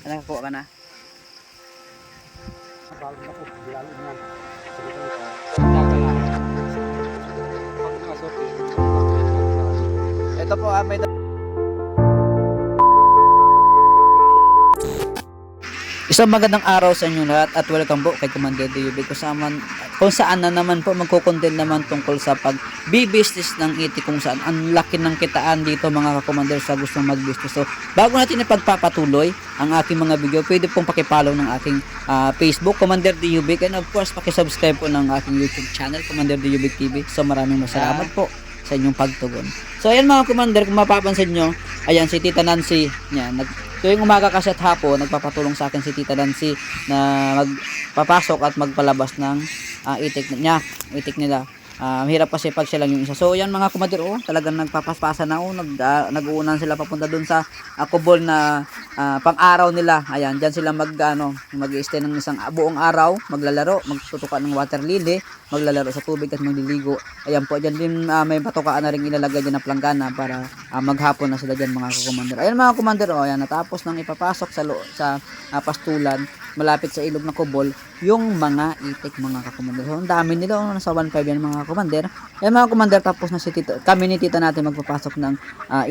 Nakakuha ka na? Ito po may isang magandang araw sa inyo lahat at welcome po kay Commander DUB kung saan na naman po magkukontent naman tungkol sa pag-business ng itik, kung saan ang laki ng kitaan dito mga ka-commander sa gustong mag-business. So bago natin ipagpapatuloy ang aking mga video, pwede pong pakipollow ng aking Facebook Commander DUB, and of course pakisubscribe po ng aking YouTube channel Commander DUB TV. So maraming salamat po sa inyong pagtugon. So ayan mga commander, kung mapapansin nyo, ayan si Tita Nancy, yan, tuwing umaga kasi at hapon, nagpapatulong sa akin si Tita Nancy na magpapasok at magpalabas ng itik nila. Hirap kasi pag siya lang yung isa. So yan mga kumadir, talagang nagpapaspasa na, nag-uunan sila papunta dun sa kubol na pang-araw nila. Ayan, dyan sila mag-i-stay ng isang buong araw, maglalaro, magtutuka ng water lily, maglalaro sa tubig at magliligo. Ayan po, dyan din may patukaan na rin ilalagay dyan na planggana para maghapon na sila dyan mga kumadir. Ayan mga kumadir, ayan, natapos nang ipapasok sa pastulan, malapit sa ilog na kubol, yung mga itik mga kakumander. So, ang dami nila, nasa 1.5 yan mga kumander. Yan mga kumander, tapos na kami ni tita natin magpapasok ng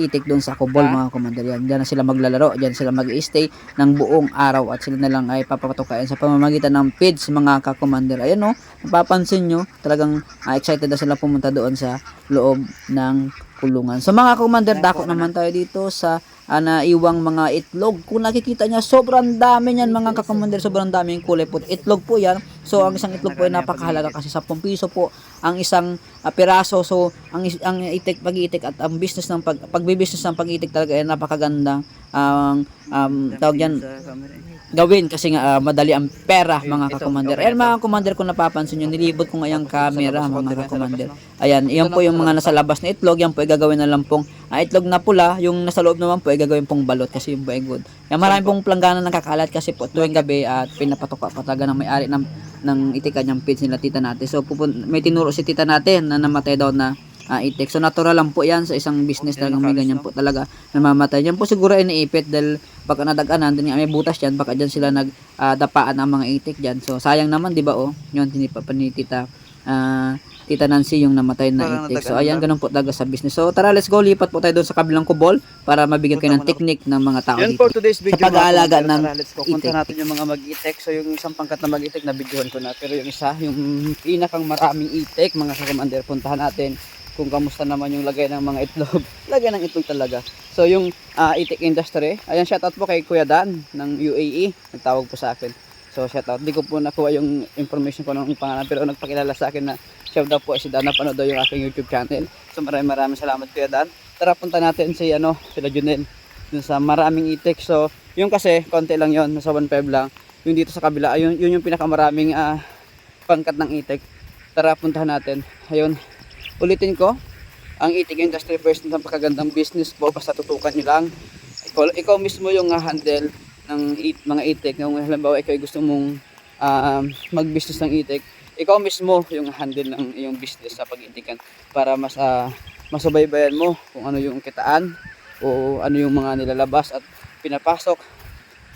itik doon sa kubol mga kumander. Yan, dyan na sila maglalaro, dyan sila mag-i-stay ng buong araw at sila na lang ay papapatukain sa pamamagitan ng feeds mga kakumander. Ayan napapansin nyo, talagang excited na sila pumunta doon sa loob ng kulungan. So mga kumander, dako naman tayo dito sa naiwang mga itlog. Kung nakikita niya, sobrang dami niyan mga kakumander, sobrang daming kulay po. Itlog po yan. So ang isang itlog po ay napakahalaga kasi 10 piso po ang isang piraso. So ang itik, pag-iitik at ang business ng pagbi-business ng pag-iitik talaga ay napakagandang tawag yan gawin kasi nga madali ang pera mga kakumander. Ayan mga kumander, kung napapansin nyo, nilibot ko ngayong camera mga kakumander. Ayan, yan po yung mga nasa labas na itlog. Yan po ay gagawin na lang pong itlog na pula. Yung nasa loob naman po ay gagawin pong balot kasi yung po ay good. Yan, marami pong planggana ng kakalat kasi po tuwing gabi at pinapatuka pa talaga ng may-ari ng itikan yung feeds nila tita natin. So may tinuro si tita natin na namatay daw na itik. So natural lang po yan sa isang business, talagang may ganyan po talaga namamatay. Yan po siguro ay naipit dahil baka nadaganan din may butas yan, baka dyan sila nagdapaan ang mga itik dyan. So sayang naman, di ba yun, tinipa pa ni tita Tita Nancy yung namatay na itik. So ayan, ganun po talaga sa business. So tara, let's go, lipat po tayo doon sa kabilang kubol para mabigyan kayo ng technique ng mga tao dito for today's video, sa pag-aalaga ng let's go. Punta natin yung mga mag-itik. So yung isang pangkat na mag-itik na videohan ko na, pero yung isa, yung pinakang maraming itik mga kakamandir, puntahan natin kung kamusta naman yung lagay ng mga itlog. Lagay ng itlog talaga. So yung itik industry, ayan, shoutout po kay Kuya Dan ng UAE, nagtawag po sa akin. So shoutout, di ko po nakuha yung information ko ng pangalan, pero nagpakilala sa akin na shoutout po si Dan, napanood daw yung aking YouTube channel. So maraming salamat Kuya Dan. Tara, punta natin sila Junel dun sa maraming itik. So yung kasi konti lang yon, nasa 1.5 lang. Yung dito sa kabila, yun yung pinakamaraming pangkat ng itik. Tara, puntahan natin. Ayun, ulitin ko, ang itik industry first, napakagandang business po, basta tutukan nyo lang. Ikaw mismo yung handle ng mga itik. Kung halimbawa ikaw ay gusto mong mag-business ng itik, ikaw mismo yung handle ng iyong business sa pag-itikan para mas masubaybayan mo kung ano yung kitaan o ano yung mga nilalabas at pinapasok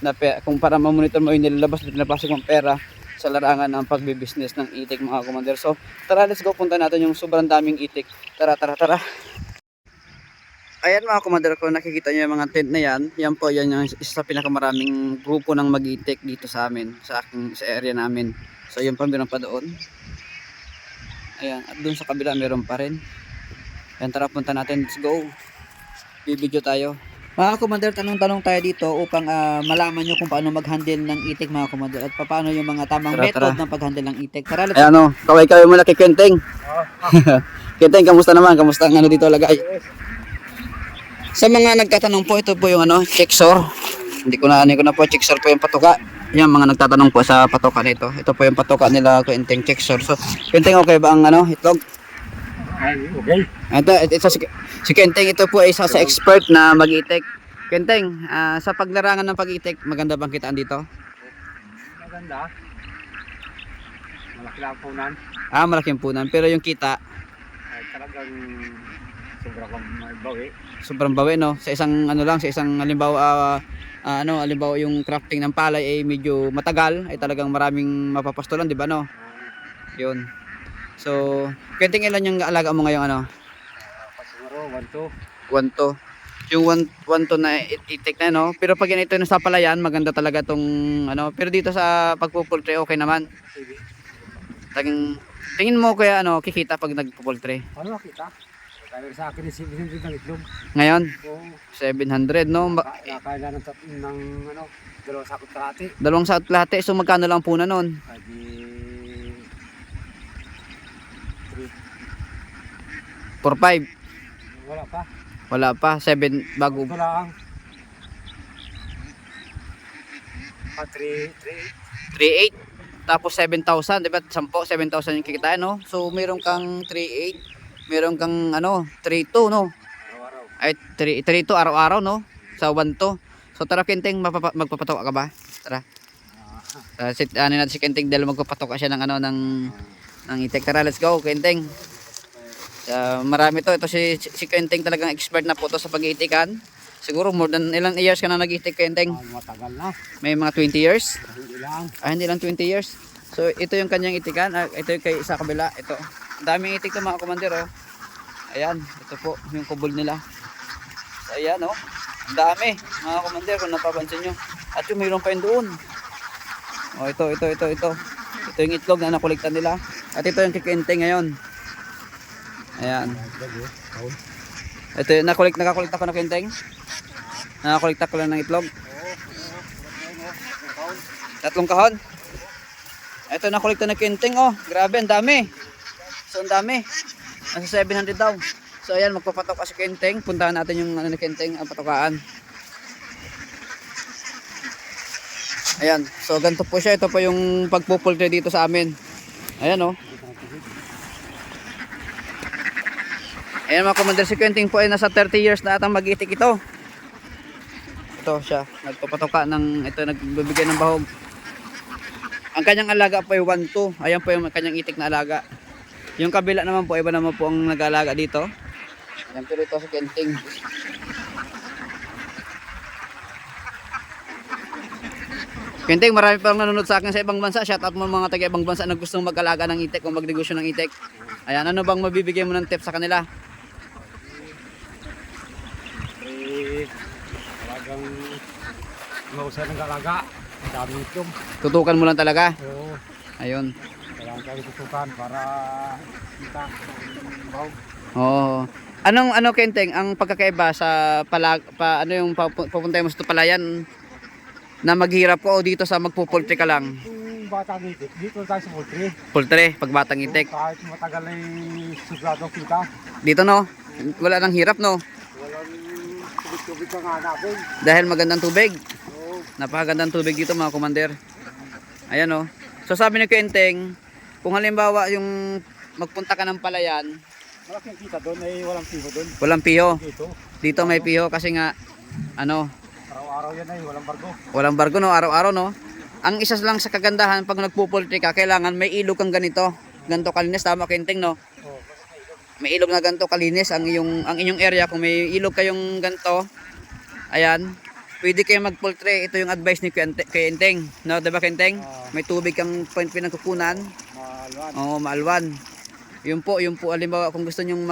na kung para ma-monitor mo yung nilalabas at pinapasok mong pera sa larangan ng pagbe-business ng itik mga commander. So tara, let's go, punta natin yung sobrang daming itik. Tara. Ayan mga commander, kung nakikita nyo yung mga tent na yan, yan po yan yung isa sa pinakamaraming grupo ng mag-itik dito sa amin, sa area namin. So yun pa, meron pa doon. Ayan, at doon sa kabila meron pa rin. Ayan, tara, punta natin, let's go. Bibidyo tayo. Mga commander, tanong-tanong tayo dito upang malaman nyo kung paano mag-handle ng itik mga commander at paano yung mga tamang method ng pag-handle ng itik. Tara, let's go. Ayan kaway muna kay Kenteng. Kenteng, kamusta naman? Kamusta ang dito lagay? Sa mga nagtatanong po, ito po yung checksor. Hindi ko na po, checksor po yung patuka. Yan, mga nagtatanong po sa patuka nito. Ito po yung patuka nila, Kenteng checksor. So, Kenteng, okay ba ang itlog? Okay. Ito si Kenteng, ito po ay isa sa expert na mag-itik. Kenteng, sa paglarangan ng pag-itik, maganda bang kitaan dito? Maganda. Malaki lang punan. Malaking punan, pero yung kita Ay, talagang Sobra kang bawi. Sobrang bawi, no? Sa isang ano lang, sa isang halimbawa halimbawa yung crafting ng palay ay medyo matagal, ay talagang maraming mapapastulan, di ba, no? Yun. So, kenting ilan yung alaga mo ngayong ano? Siguro, 1-2. 1 to. Yung 1 to na itik na, no? Pero pag yan ito yung sa palayan, maganda talaga tong ano. Pero dito sa pagpupultre, okay naman. Sige. Tingin mo kaya ano, kikita pag nagpupultre? Ano nakita? Kaya sa akin, isipin din ng itlog. Ngayon, Oo. 700, no? Nakakaya na ng ano, 2 sakot kalahati. 2 sa lahat. So, magkano lang puna nun? Lagi 4-5. wala pa. Wala pa. 7 bago. Ito lang. 3. 3.8. Tapos 7,000, di ba? 7,000 yung kikitain, no? So, meron kang 3.8. Meron kang ano, 3.2, no? Araw-araw. Ay, 3.2 araw-araw, no? Sa 1.2. So, tara, Kenting, magpapatok ka ba? Tara. Ano natin si Kenting dahil magpapatok ka siya ng ano, ng itik. Tara, let's go, Kenting. Marami to. Ito si Kenting talagang expert na po to sa pag-iitikan. Siguro more than ilang years ka na nag-itik, Kenting? Matagal na. May mga 20 years? Hindi lang. Hindi lang 20 years. So, ito yung kanyang itikan. Ito yung kay sa kabila. Ito. Ang daming itik to, mga komander, oh. Ayan. Ito po, yung kubol nila. So, ayan, oh. Ang dami, mga komander, kung napapansin nyo. At yung mayroon pa yun doon. Oh, ito. Ito yung itlog na nakuliktan nila. At ito yung kikinteng ngayon. Ayan. Ito yung nakakulikta ko na kinteng. Nakakulikta ko lang ng itlog. 3 kahon. Ito nakulikta na kinting, oh. Grabe, ang dami. So, ang dami. Nasa 700 daw. So, ayan, magpapatok kasi kinting. Puntahan natin yung ano, kinting, ang patokaan. Ayan. So, ganito po siya. Ito po yung pagpupultre dito sa amin. Ayan, oh. Ayan, mga commander, si Quentin po ay nasa 30 years na atang mag-itik ito. Ito siya. Nagpapatoka ng, ito, nagbibigay ng bahog. Ang kanyang alaga po ay 1-2. Ayan po yung kanyang itik na alaga. Yung kabila naman po, iba naman po ang nag-alaga dito. Ayan, pero ito si Kenting. Kenting, marami pang nanonood sa akin sa ibang bansa. Shout out mo mga taga ibang bansa na gustong mag-alaga ng itik o magnegosyo ng itik. Ayan, ano bang mabibigay mo ng tips sa kanila? Talagang mausay ng galaga. Ang daming itlog. Tutukan mo lang talaga. Oo. Ayun. Kailangan tayo tutukan para kita ang bahog. Oo. Ano Kenting, ang pagkakaiba sa ano yung papunta mo sa palayan na maghirap ko o dito sa magpupultre ka lang? Kung batang itik, dito tayo sa poultry. Pultre, pag batang itik. Kahit matagal ay sigurado kita. Dito, no? Wala nang hirap, no? Walang tubig-tubig ka nga natin. Dahil magandang tubig. Oo. Napakagandang tubig dito, mga commander. Ayan, no? So sabi ni Kenting, kung halimbawa yung magpunta ka ng palayan, Malaking kita doon ay walang piho doon. walang piho. Dito. Dito may piho kasi nga ano, Araw-araw yan ay walang bargo. walang bargo, no? Araw-araw, no? Ang isa lang sa kagandahan pag nagpupultre ka, kailangan may ilog kang ganito. Ganito kalinis, tama Kenting, no? Oo. May ilog na ganito kalinis ang inyong area. Kung may ilog kayong ganito, ayan, pwede kayong magpultre. Ito yung advice ni Kenting, no? Diba Kenting? May tubig kang pinagkukunan. Malwan. Oo, maalwan. Yun po, halimbawa kung gusto nyong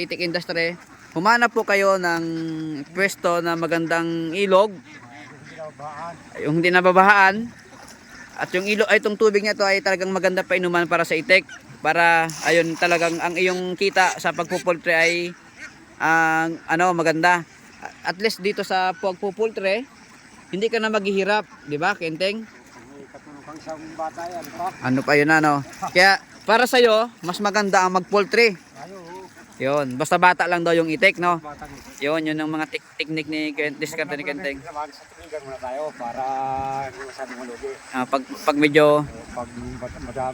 itik industry, humanap po kayo ng pwesto na magandang ilog, yung hindi nababahaan. At yung ilog ay itong tubig nito ay talagang maganda pa inuman para sa itik. Para ayun talagang ang iyong kita sa pagpupultre ay maganda. At least dito sa pagpupultre, hindi ka na maghihirap, di ba, Kenting? May katulong kang isang bata yan. Ano pa yun, ano? Kaya para sa iyo, mas maganda ang magpultre. Ayo. Yun, basta bata lang daw yung itik, no? Batang itik. Yun ang mga technique ni diskarte ni Kenting. Samahan sa tubigan muna tayo para hindi masyadong malugi. Pag medyo Pag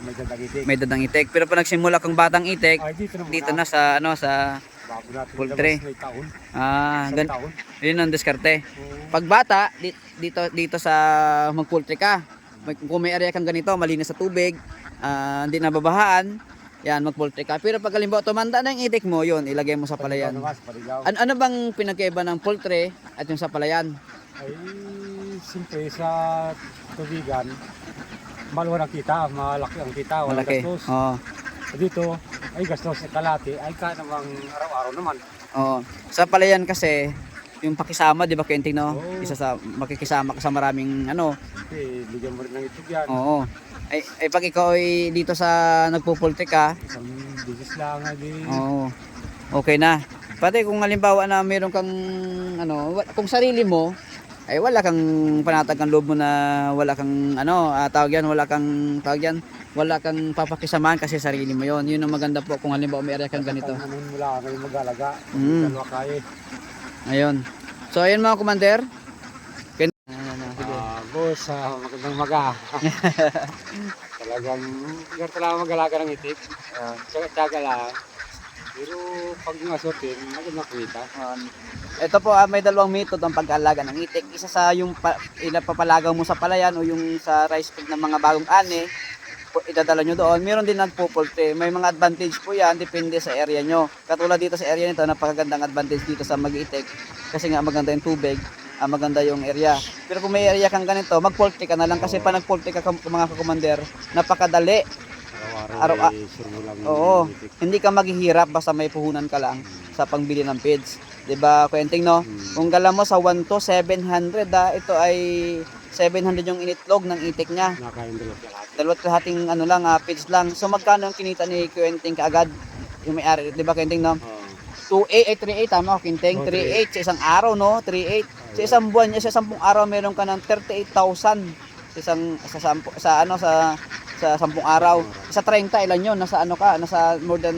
may dadagitik. may dadang itik, pero pag nagsimula kang batang itik, Ay, dito na muna. dito na sa sa Bago natin poultry. ilabas may taon. gan Taon. yun ang diskarte. Oo. Pag bata, dito sa magpultre ka. Kung may area kang ganito, malinis sa tubig, hindi nababahaan, Yan, mag-poultry ka. Pero pag halimbawa tumanda na yung itik mo, yun, ilagay mo sa palayan. Namas, paligaw. Ano bang pinagkaiba ng poultry at yung sa palayan? Ay, siyempre sa tubigan, malawang ang kita, malaki ang kita, walang Malaki. gastos. Oo. Dito, ay gastos sa kalati, ay ka namang araw-araw naman. Oo. Sa palayan kasi, yung pakisama, di ba, Kenting, no? Oo. Isa sa makikisama ka sa maraming ano. Kasi bigyan mo rin ng itlog yan. Oo. Ay pag ikaw ay dito sa nagpupultik ka, Isang bisis lang, di. oo. Okay na. Pati kung halimbawa na meron kang ano, kung sarili mo ay wala kang panatag ang loob mo na wala kang ano, tawag yan, wala kang papakisamahan kasi sarili mo yon. Yun ang maganda po kung halimbawa may area kang ganito. Ano mula ngayon mag-alaga, dalawa kaya. Ayun. So ayun mga commander. Boss, magandang maga. Talagang, ganito lang mag-alaga ng itik. Tsaga lang. Pero pag nasutin, magandang kumita. Ito po may dalawang method ang pag-aalaga ng itik. Isa sa yung papalagaw mo sa palayan o yung sa rice field ng mga bagong ani, idadala nyo doon. Meron din nagpo-poultry. May mga advantage po yan, depende sa area nyo. Katulad dito sa area nito, napakagandang advantage dito sa Mag-itik. Kasi nga maganda yung tubig, maganda yung area. Pero kung may area kang ganito, mag-poultry ka na lang. Kasi pa nag-poultry ka mga kakommander, napakadali. Araw-araw ay sumulang Oo. itik. Hindi ka maghihirap basta may puhunan ka lang sa pangbili ng feeds. 'Di ba, Quenting, no? Kung gala mo sa 1 to 700, ito ay 700 yung initlog ng itik niya. Nakain dalawa lahat. Dalawat kalahating ano lang, feeds lang. So magkano ang kinita ni Quenting kaagad? Yung may-ari, 'di ba, Quenting, no? 2.8 ay 3.8 tama ko, Quenting. Oh, 3.8 sa isang araw, no? 3.8. Sa isang buwan niya, sa 10 araw meron ka ng 38,000 sa isang sa 10 araw. Sa 30 ilan 'yon? Nasa ano ka? Nasa more than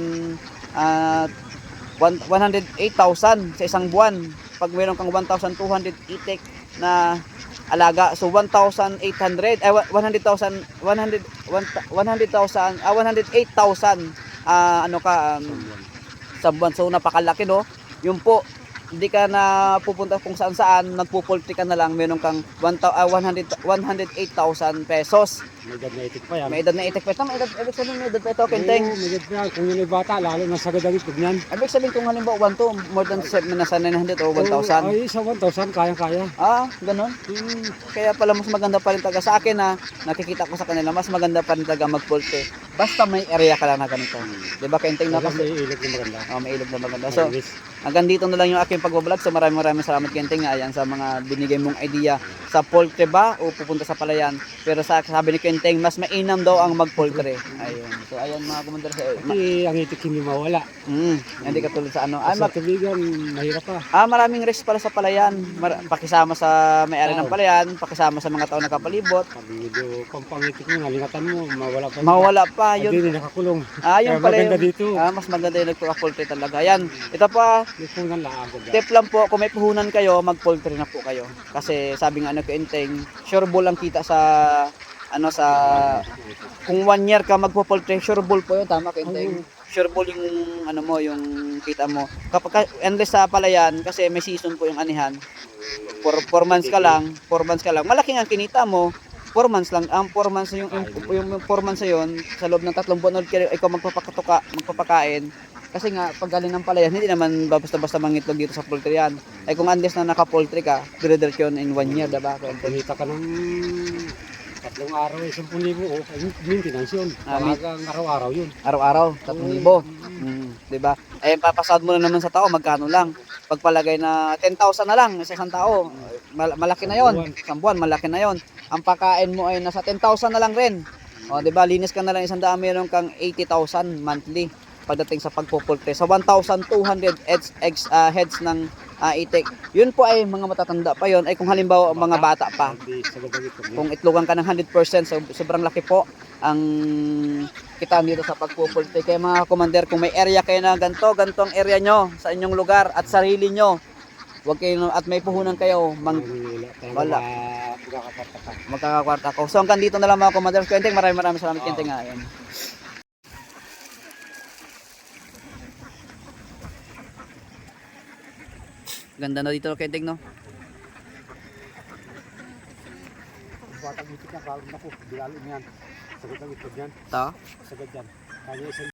108,000 sa isang buwan. Pag meron kang 1,200 itik na alaga, so 1,800 ay 100,000 108,000 ano ka sa buwan. So napakalaki, no? Yung po hindi ka na pupunta kung saan saan, nagpupultri ka na lang, meron kang 108,000 pesos. May edad na itik pa yan. May edad na itik pa. Tama, ibig sabihin may edad pa ito, Kenteng. Oo, may edad na. Kung yun ay bata, lalo na sagad ang itlog niyan. Ibig sabihin kung halimbawa 1 to, more than nasa 900 o 1,000. Ay, sa 1,000, kaya-kaya. Ganun. Kaya pala mas maganda pa rin taga sa akin na nakikita ko sa kanila, mas maganda pa rin taga mag-poultry. Basta may area ka lang na ganito. Di ba, Kenteng, na Kasi kasi? may ilog na maganda. May ilog na maganda. So, Malinis. hanggang dito na lang yung aking pagbablog. So maraming salamat, Kenteng, ayan sa mga binigay mong idea sa poultry ba o pupunta sa palayan. Pero sabi ni Kenteng, mas mainam daw ang mag-poultry. Ayun. So ayan mga kumandar sa Kasi ang itik hindi mawala. hindi katulad sa ano. Sa tubigan, mahirap pa. Maraming risk pala sa palayan. Pakisama sa may-ari ng palayan, pakisama sa mga tao na kapalibot. Pag medyo pampangitik mo, nalingatan mo, mawala pa. Mawala pa Yun. yun. Hindi nakakulong. Yung Kaya pala maganda yung, dito. mas maganda yung nagpo-poultry talaga. Ayan. Ito pa, May pungan lang ako. tip lang po, kung may puhunan kayo, mag-poultry na po kayo. Kasi sabi nga ano Kenteng, sure ball ang kita sa kung 1 year ka magpo-poultry, sure ball po yun, tama, Kenteng. Sure ball yung ano mo, yung kita mo. Kapag endless sa palayan kasi may season po yung anihan. 4 months ka lang, malaki ang kinita mo. 4 months lang, ang 4 months yung 4 months na yun, sa loob ng 3 buwan ulit kayo, ikaw magpapakain. Kasi nga, pag galing ng palayan, hindi naman basta-basta mangitlog dito sa poultry yan. Ay kung unless na naka-poultry ka, dire-diretso yun in 1 year, diba? Kumita ka ng 3 araw, 10,000 o. Maintenance yun. Talagang araw-araw yun. Araw-araw, 3,000. Diba? Papasad mo na naman sa tao, magkano lang. Pagpalagay na 10,000 na lang sa isang tao, malaki na yon. Isang buwan, malaki na yon. Ang pakain mo ay nasa 10,000 na lang rin. Diba? Linis ka na lang 100, meron kang 80,000 monthly pagdating sa pagpupultri. Sa 1,200 heads ng itik. Yun po ay mga matatanda pa yon. Ay kung halimbawa mga bata pa. Kung itlogan ka ng 100%, sobrang laki po ang kita dito sa pagpupultri. Kaya mga commander, kung may area kayo na ganito ang area nyo sa inyong lugar at sarili nyo, wag kayo at may puhunan kayo, wala. Magkakakwarta ko. So hanggang dito na lang mga commander. Kenteng, maraming salamat, Kenteng. Ayan. Ganda na dito, Kenteng, no? Batang itik na, kalong na po. Bilalo niyan. Sagad ang itlog yan. Ito. Sagad yan. Kanya isang